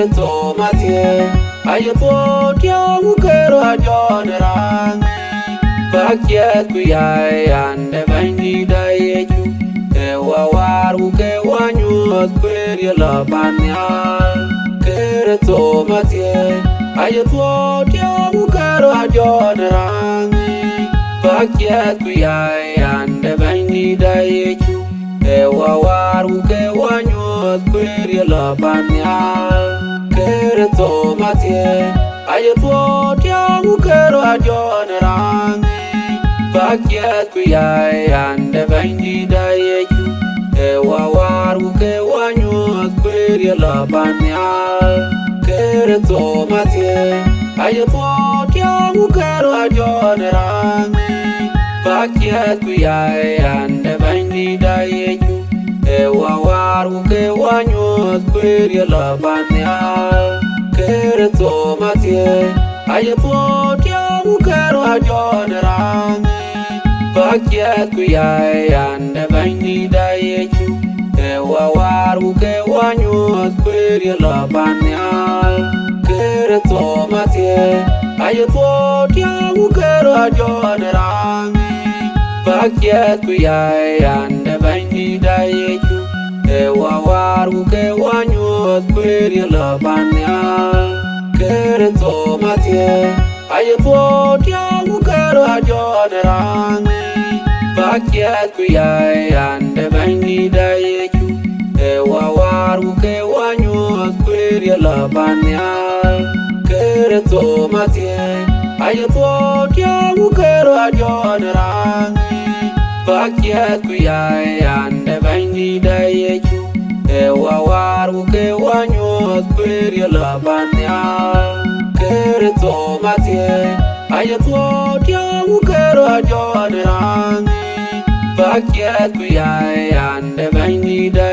Kerto Matye, Ayato Tiamu Kero Jonerang, Vakiet Kuyai and the Vandy Dayeju, Ewa Uke Wanyu, Query Labania, Kerto Matye, Ayato Tiamu Kero Jonerang, Vakiet Kuyai and the Vandy Dayeju, Ewa Uke Wanyu, Query Labania. Kerto Matye, Ayato Tiamu Kero Jonerang, Vakiet Kuyai and the Vandy Dayeju, Ewa Uke Wanyu, Query Labania. Kerto Matye, Ayato Tiamu Kero Jonerang, Vakiet Kuyai and the Vandy Dayeju, Ewa Uke Wanyu, Query Labania. Kerto Matye, Ayato Tiamu Kero Jonerang, Vakiet Kuyai and the Vandy Dayeju, Ewa Uke Wanyu, Query Labania. Kerto Matye, Ayato Tiamu Kero Jonerang, Vakiet Kuyai and the Vandy Dayeju, Ewa Uke Wanyu, Query Labania. Kerto Matye, Ayato Tiamu Kero Jonerang, Vakiet Kuyai and the Vandy Dayeju, Ewa Uke Wanyu, Query Labania. Kerto Matye, Ayato Tiamu Kero Jonerang, Vakiet Kuyai and the Vandy Dayeju, Ewa Uke Wanyu, Query Labania. Kerto Matye, Ayato Tiamu Kero Jonerang, Vakiet Kuyai and the Vandy Dayeju.